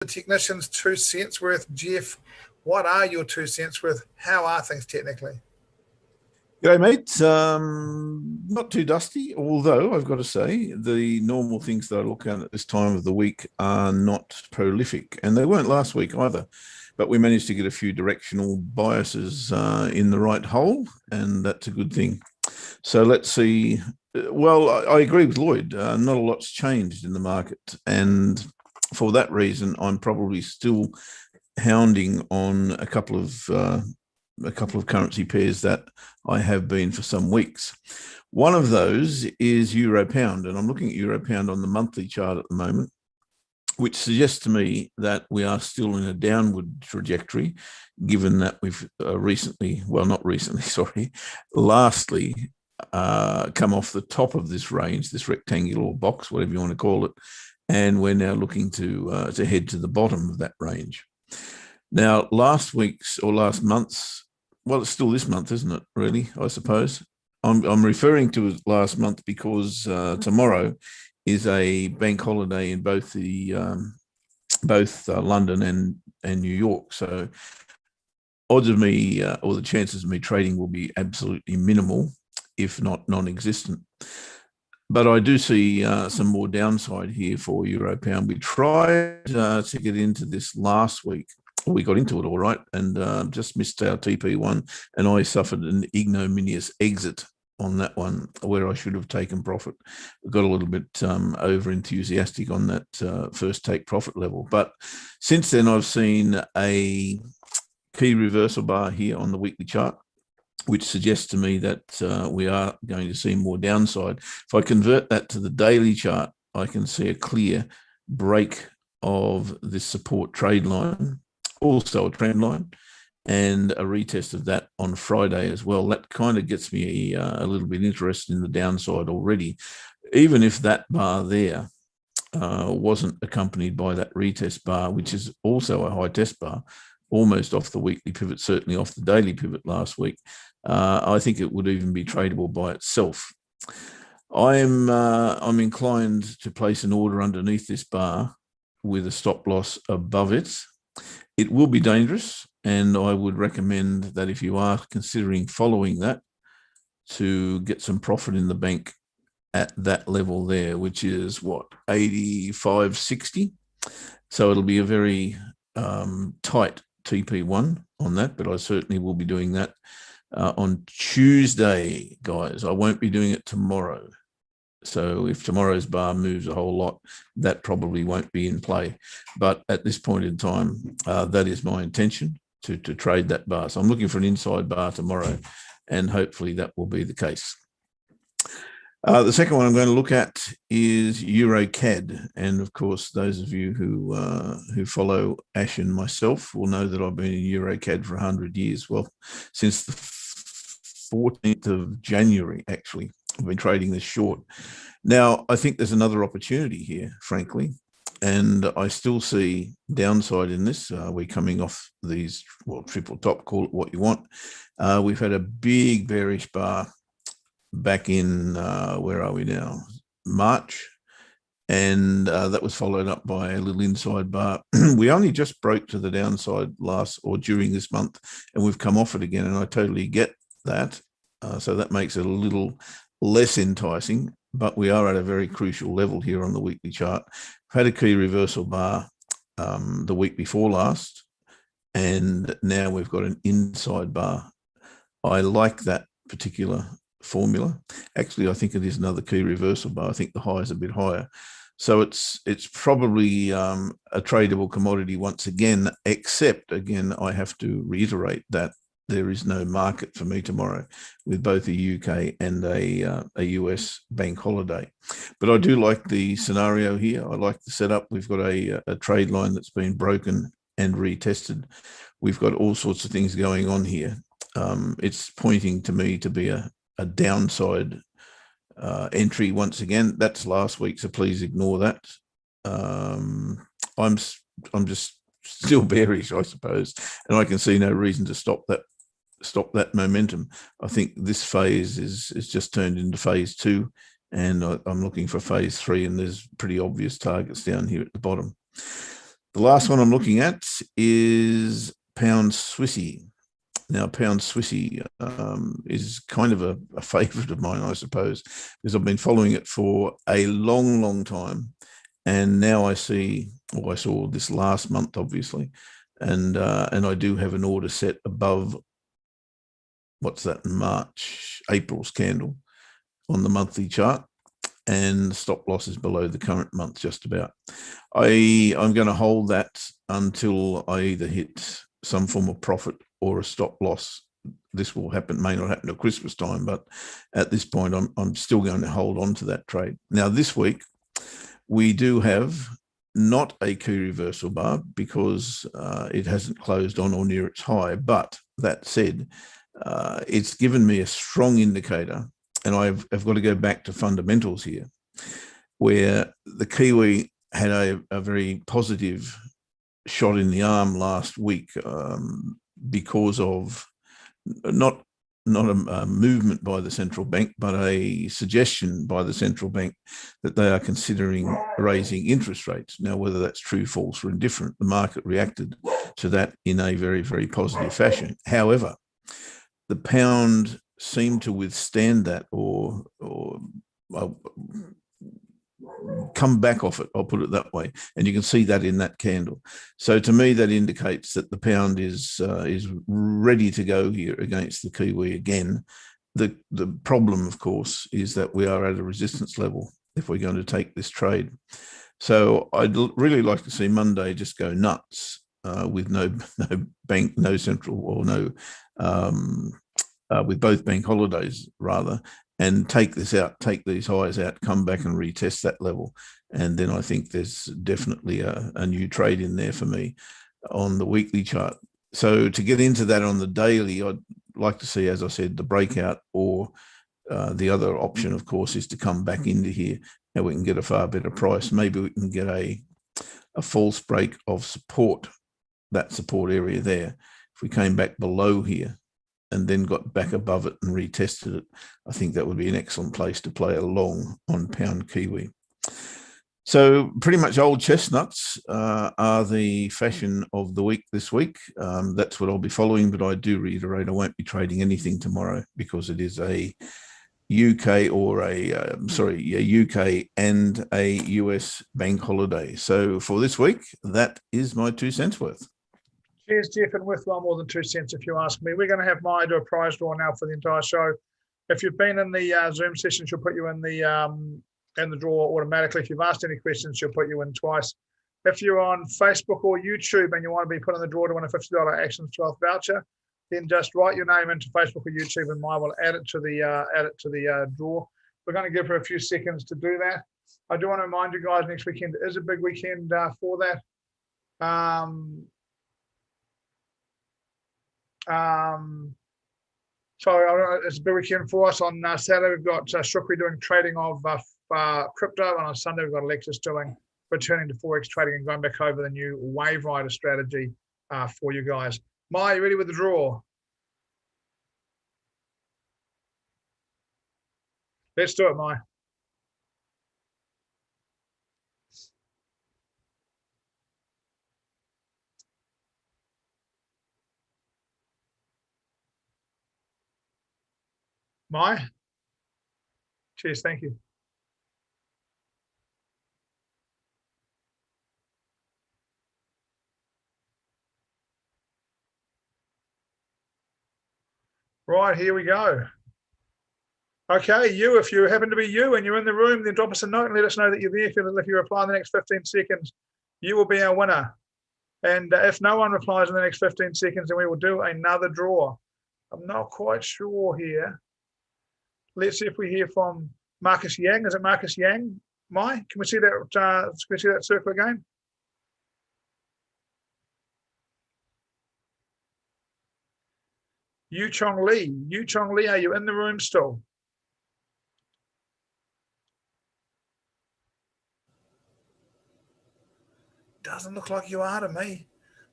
The technician's 2 cents worth. Geoff, what are your 2 cents worth? How are things technically? G'day, mate. Not too dusty, although I've got to say the normal things that I look at this time of the week are not prolific, and they weren't last week either. But we managed to get a few directional biases in the right hole, and that's a good thing. So let's see. Well, I agree with Lloyd. Not a lot's changed in the market, and for that reason, I'm probably still hounding on a couple of currency pairs that I have been for some weeks. One of those is euro pound, and I'm looking at euro pound on the monthly chart at the moment, which suggests to me that we are still in a downward trajectory, given that we've lastly come off the top of this range, this rectangular box, whatever you want to call it, and we're now looking to head to the bottom of that range. Now, last month's, well, it's still this month, isn't it, really, I suppose? I'm referring to it last month because tomorrow is a bank holiday in both London and New York. So odds of me, or the chances of me trading will be absolutely minimal, if not non-existent. But I do see some more downside here for euro pound. We tried to get into this last week. We got into it all right and just missed our TP1, and I suffered an ignominious exit on that one where I should have taken profit. Got a little bit over enthusiastic on that first take profit level. But since then, I've seen a key reversal bar here on the weekly chart, which suggests to me that we are going to see more downside. If I convert that to the daily chart, I can see a clear break of this support trade line, also a trend line, and a retest of that on Friday as well. That kind of gets me a little bit interested in the downside already, even if that bar there wasn't accompanied by that retest bar, which is also a high test bar, almost off the weekly pivot, certainly off the daily pivot last week. I think it would even be tradable by itself. I'm inclined to place an order underneath this bar with a stop loss above it. It will be dangerous, and I would recommend that if you are considering following that, to get some profit in the bank at that level there, which is what, 85.60. So it'll be a very tight TP1 on that, but I certainly will be doing that on Tuesday, guys. I won't be doing it tomorrow. So if tomorrow's bar moves a whole lot, that probably won't be in play. But at this point in time, that is my intention to trade that bar. So I'm looking for an inside bar tomorrow, and hopefully that will be the case. The second one I'm going to look at is Euro CAD, and of course, those of you who follow Ash and myself will know that I've been in Euro CAD for 100 years. Well, since the 14th of January, actually, I've been trading this short. Now, I think there's another opportunity here, frankly, and I still see downside in this. We're coming off these, well, triple top, call it what you want. We've had a big bearish bar back in, where are we now? March. And that was followed up by a little inside bar. We only just broke to the downside during this month, and we've come off it again. And I totally get that. So that makes it a little less enticing, but we are at a very crucial level here on the weekly chart. Had a key reversal bar the week before last, and now we've got an inside bar. I like that particular formula. Actually, I think it is another key reversal bar. I think the high is a bit higher. So it's probably a tradable commodity once again, except, again, I have to reiterate that there is no market for me tomorrow with both a UK and a US bank holiday. But I do like the scenario here. I like the setup. We've got a trade line that's been broken and retested. We've got all sorts of things going on here. It's pointing to me to be a downside entry once again. That's last week, so please ignore that. I'm just still bearish, I suppose, and I can see no reason to stop that momentum. I think this phase is just turned into phase 2, and I'm looking for phase 3, and there's pretty obvious targets down here at the bottom. The The last one I'm looking at is pound Swissy. Now, pound Swissy is kind of a favourite of mine, I suppose, because I've been following it for a long, long time. And now I saw this last month, obviously, and I do have an order set above, what's that, April's candle on the monthly chart, and the stop loss is below the current month just about. I'm going to hold that until I either hit some form of profit or a stop loss. This will happen, may not happen at Christmas time, but at this point, I'm still going to hold on to that trade. Now, this week, we do have not a key reversal bar because it hasn't closed on or near its high. But that said, it's given me a strong indicator, and I've got to go back to fundamentals here, where the Kiwi had a very positive shot in the arm last week because of not a movement by the central bank, but a suggestion by the central bank that they are considering raising interest rates. Now, whether that's true, false, or indifferent, the market reacted to that in a very, very positive fashion. However, the pound seemed to withstand that or come back off it, I'll put it that way. And you can see that in that candle. So to me, that indicates that the pound is ready to go here against the Kiwi again. The problem, of course, is that we are at a resistance level if we're going to take this trade. So I'd really like to see Monday just go nuts with no bank, no central, or no, with both bank holidays rather, and take this out, take these highs out, come back and retest that level. And then I think there's definitely a new trade in there for me on the weekly chart. So to get into that on the daily, I'd like to see, as I said, the breakout, or the other option, of course, is to come back into here and we can get a far better price. Maybe we can get a false break of support, that support area there. If we came back below here and then got back above it and retested it, I think that would be an excellent place to play along on pound Kiwi. So pretty much old chestnuts are the fashion of the week this week. That's what I'll be following, but I do reiterate, I won't be trading anything tomorrow because it is a UK or a UK and a US bank holiday. So for this week, that is my 2 cents worth. Cheers, Geoff, and worth well more than 2 cents if you ask me. We're going to have Maya do a prize draw now for the entire show. If you've been in the Zoom session, she'll put you in the draw automatically. If you've asked any questions, she'll put you in twice. If you're on Facebook or YouTube and you want to be put in the draw to win a $50 Actions 12th voucher, then just write your name into Facebook or YouTube, and Maya will add it to the draw. We're going to give her a few seconds to do that. I do want to remind you guys, next weekend is a big weekend for that. So it's a big weekend for us. On Saturday, we've got Shukri doing trading of crypto, and on Sunday, we've got Alexis returning to Forex trading and going back over the new Wave Rider strategy for you guys. Maya, you ready with the draw? Let's do it, Maya. Maya? Cheers, thank you. Right, here we go. Okay, if you happen to be you and you're in the room, then drop us a note and let us know that you're there. If you reply in the next 15 seconds, you will be our winner. And if no one replies in the next 15 seconds, then we will do another draw. I'm not quite sure here. Let's see if we hear from Marcus Yang. Is it Marcus Yang? Mai, can we see that? Can we see that circle again? Yu Chong Lee, are you in the room still? Doesn't look like you are to me.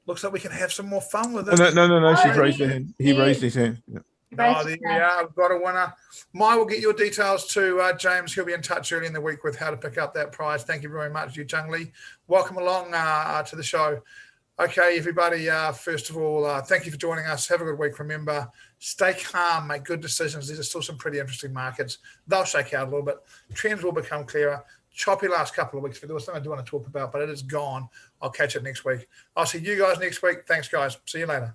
Looks like we can have some more fun with it. No. She's raised her hand. He raised his hand. Yeah. No, there we are. I've got a winner. Mai will get your details to James. He'll be in touch early in the week with how to pick up that prize. Thank you very much, Yu Chung Lee. Welcome along to the show. Okay, everybody, first of all, thank you for joining us. Have a good week. Remember, stay calm, make good decisions. These are still some pretty interesting markets. They'll shake out a little bit. Trends will become clearer. Choppy last couple of weeks, but there was something I do want to talk about, but it is gone. I'll catch it next week. I'll see you guys next week. Thanks, guys. See you later.